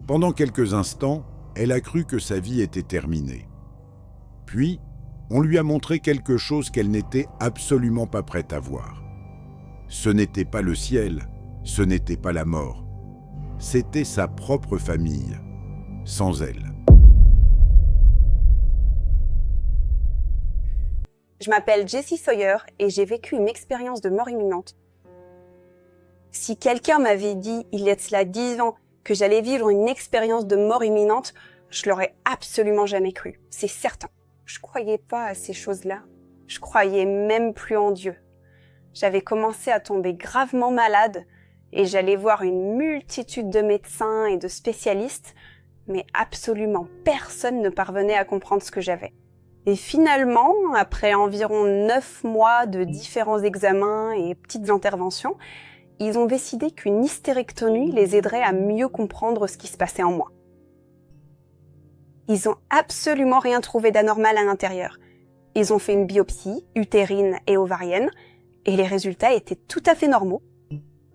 Pendant quelques instants, elle a cru que sa vie était terminée. Puis, on lui a montré quelque chose qu'elle n'était absolument pas prête à voir. Ce n'était pas le ciel, ce n'était pas la mort. C'était sa propre famille, sans elle. Je m'appelle Jessie Sawyer et j'ai vécu une expérience de mort imminente. Si quelqu'un m'avait dit, il y a de cela 10 ans, que j'allais vivre une expérience de mort imminente, je l'aurais absolument jamais cru, c'est certain. Je croyais pas à ces choses-là. Je croyais même plus en Dieu. J'avais commencé à tomber gravement malade et j'allais voir une multitude de médecins et de spécialistes, mais absolument personne ne parvenait à comprendre ce que j'avais. Et finalement, après environ 9 mois de différents examens et petites interventions, ils ont décidé qu'une hystérectomie les aiderait à mieux comprendre ce qui se passait en moi. Ils ont absolument rien trouvé d'anormal à l'intérieur. Ils ont fait une biopsie utérine et ovarienne et les résultats étaient tout à fait normaux.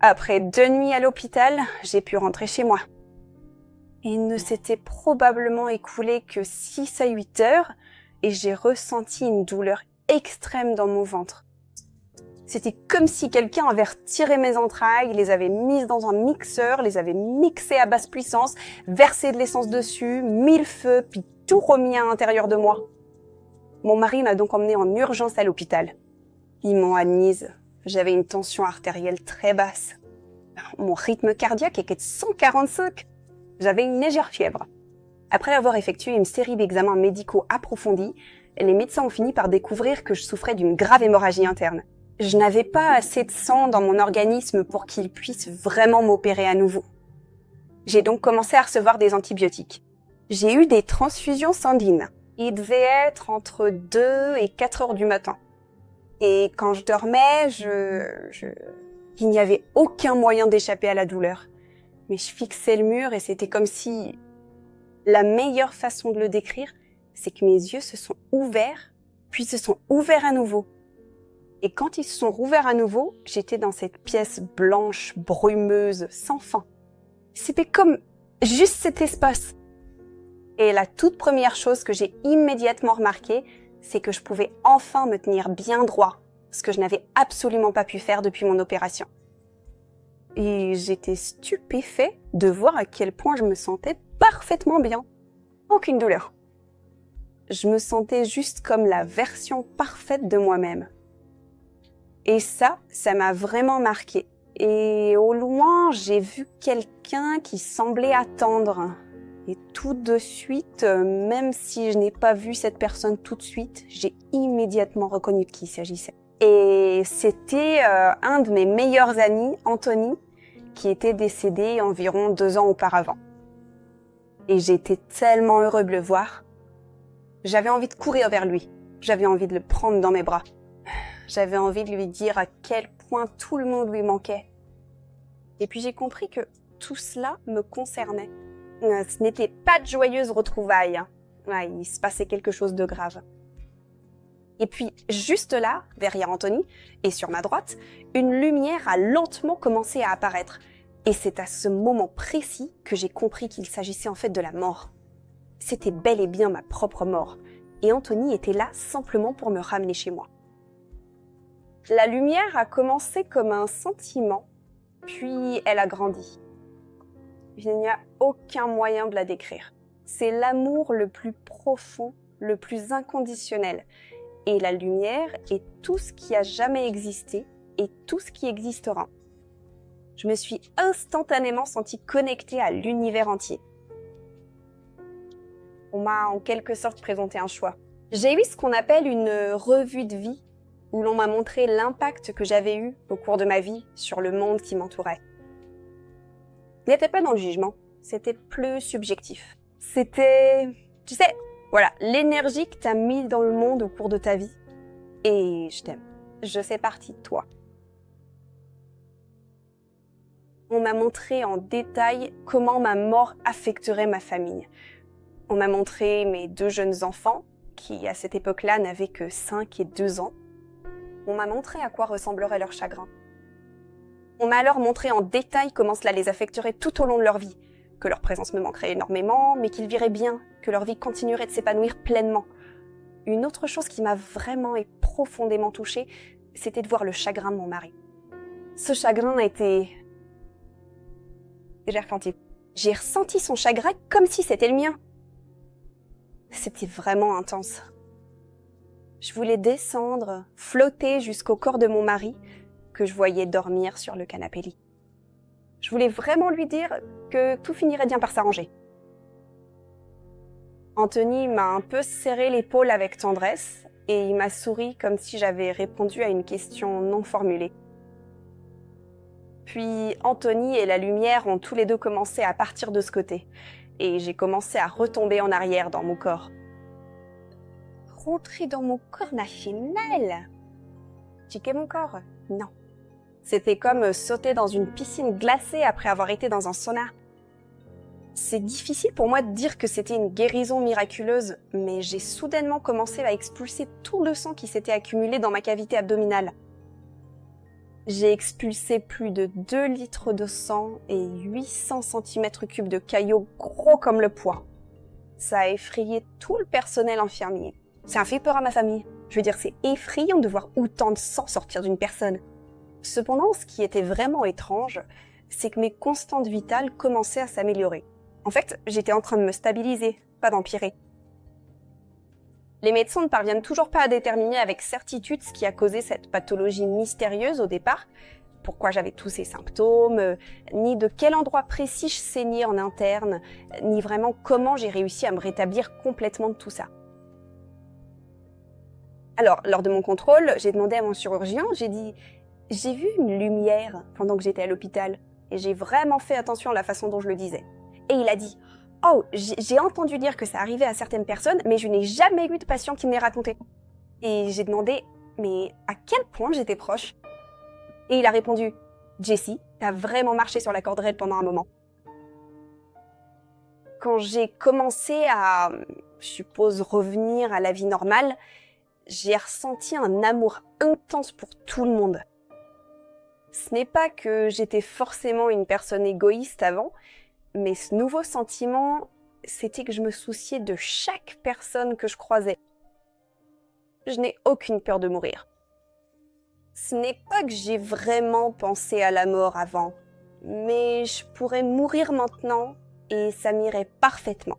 Après 2 nuits à l'hôpital, j'ai pu rentrer chez moi. Il ne s'était probablement écoulé que 6 à 8 heures et j'ai ressenti une douleur extrême dans mon ventre. C'était comme si quelqu'un avait retiré mes entrailles, les avait mises dans un mixeur, les avait mixées à basse puissance, versé de l'essence dessus, mis le feu, puis tout remis à l'intérieur de moi. Mon mari m'a donc emmenée en urgence à l'hôpital. Ils m'ont admise. J'avais une tension artérielle très basse. Mon rythme cardiaque était de 145. J'avais une légère fièvre. Après avoir effectué une série d'examens médicaux approfondis, les médecins ont fini par découvrir que je souffrais d'une grave hémorragie interne. Je n'avais pas assez de sang dans mon organisme pour qu'ils puissent vraiment m'opérer à nouveau. J'ai donc commencé à recevoir des antibiotiques. J'ai eu des transfusions sanguines. Il devait être entre 2 et 4 heures du matin. Et quand je dormais, il n'y avait aucun moyen d'échapper à la douleur. Mais je fixais le mur et c'était comme si... La meilleure façon de le décrire, c'est que mes yeux se sont ouverts, puis se sont ouverts à nouveau. Et quand ils se sont rouverts à nouveau, j'étais dans cette pièce blanche, brumeuse, sans fin. C'était comme juste cet espace. Et la toute première chose que j'ai immédiatement remarquée, c'est que je pouvais enfin me tenir bien droit, ce que je n'avais absolument pas pu faire depuis mon opération. Et j'étais stupéfait de voir à quel point je me sentais parfaitement bien. Aucune douleur. Je me sentais juste comme la version parfaite de moi-même. Et ça m'a vraiment marquée. Et au loin, j'ai vu quelqu'un qui semblait attendre. Et tout de suite, même si je n'ai pas vu cette personne tout de suite, j'ai immédiatement reconnu de qui il s'agissait. Et c'était un de mes meilleurs amis, Anthony, qui était décédé environ 2 ans auparavant. Et j'étais tellement heureux de le voir. J'avais envie de courir vers lui. J'avais envie de le prendre dans mes bras. J'avais envie de lui dire à quel point tout le monde lui manquait. Et puis j'ai compris que tout cela me concernait. Ce n'était pas de joyeuses retrouvailles. Ouais, il se passait quelque chose de grave. Et puis, juste là, derrière Anthony, et sur ma droite, une lumière a lentement commencé à apparaître. Et c'est à ce moment précis que j'ai compris qu'il s'agissait en fait de la mort. C'était bel et bien ma propre mort. Et Anthony était là simplement pour me ramener chez moi. La lumière a commencé comme un sentiment, puis elle a grandi. Il n'y a aucun moyen de la décrire. C'est l'amour le plus profond, le plus inconditionnel. Et la lumière est tout ce qui a jamais existé et tout ce qui existera. Je me suis instantanément sentie connectée à l'univers entier. On m'a en quelque sorte présenté un choix. J'ai eu ce qu'on appelle une revue de vie, où l'on m'a montré l'impact que j'avais eu au cours de ma vie sur le monde qui m'entourait. Il n'était pas dans le jugement, c'était plus subjectif. C'était, tu sais, voilà, l'énergie que t'as mise dans le monde au cours de ta vie. Et je t'aime. Je fais partie de toi. On m'a montré en détail comment ma mort affecterait ma famille. On m'a montré mes 2 jeunes enfants, qui à cette époque-là n'avaient que 5 et 2 ans. On m'a montré à quoi ressemblerait leur chagrin. On m'a alors montré en détail comment cela les affecterait tout au long de leur vie, que leur présence me manquerait énormément, mais qu'ils viraient bien, que leur vie continuerait de s'épanouir pleinement. Une autre chose qui m'a vraiment et profondément touchée, c'était de voir le chagrin de mon mari. Ce chagrin a été... J'ai ressenti son chagrin comme si c'était le mien. C'était vraiment intense. Je voulais descendre, flotter jusqu'au corps de mon mari, que je voyais dormir sur le canapé lit. Je voulais vraiment lui dire que tout finirait bien par s'arranger. Anthony m'a un peu serré l'épaule avec tendresse et il m'a souri comme si j'avais répondu à une question non formulée. Puis Anthony et la lumière ont tous les deux commencé à partir de ce côté et j'ai commencé à retomber en arrière dans mon corps. Rentrer dans mon corps m'a fait mal. Checker mon corps? Non. C'était comme sauter dans une piscine glacée après avoir été dans un sauna. C'est difficile pour moi de dire que c'était une guérison miraculeuse, mais j'ai soudainement commencé à expulser tout le sang qui s'était accumulé dans ma cavité abdominale. J'ai expulsé plus de 2 litres de sang et 800 cm3 de caillots gros comme le poing. Ça a effrayé tout le personnel infirmier. Ça a fait peur à ma famille. Je veux dire, c'est effrayant de voir autant de sang sortir d'une personne. Cependant, ce qui était vraiment étrange, c'est que mes constantes vitales commençaient à s'améliorer. En fait, j'étais en train de me stabiliser, pas d'empirer. Les médecins ne parviennent toujours pas à déterminer avec certitude ce qui a causé cette pathologie mystérieuse au départ, pourquoi j'avais tous ces symptômes, ni de quel endroit précis je saignais en interne, ni vraiment comment j'ai réussi à me rétablir complètement de tout ça. Alors, lors de mon contrôle, j'ai demandé à mon chirurgien, j'ai dit « J'ai vu une lumière pendant que j'étais à l'hôpital » et j'ai vraiment fait attention à la façon dont je le disais. Et il a dit « Oh, j'ai entendu dire que ça arrivait à certaines personnes, mais je n'ai jamais eu de patient qui me l'ait raconté. » Et j'ai demandé « Mais à quel point j'étais proche ?» Et il a répondu « Jessie, t'as vraiment marché sur la corde raide pendant un moment. » Quand j'ai commencé à, je suppose, revenir à la vie normale, j'ai ressenti un amour intense pour tout le monde. Ce n'est pas que j'étais forcément une personne égoïste avant, mais ce nouveau sentiment, c'était que je me souciais de chaque personne que je croisais. Je n'ai aucune peur de mourir. Ce n'est pas que j'ai vraiment pensé à la mort avant, mais je pourrais mourir maintenant et ça m'irait parfaitement.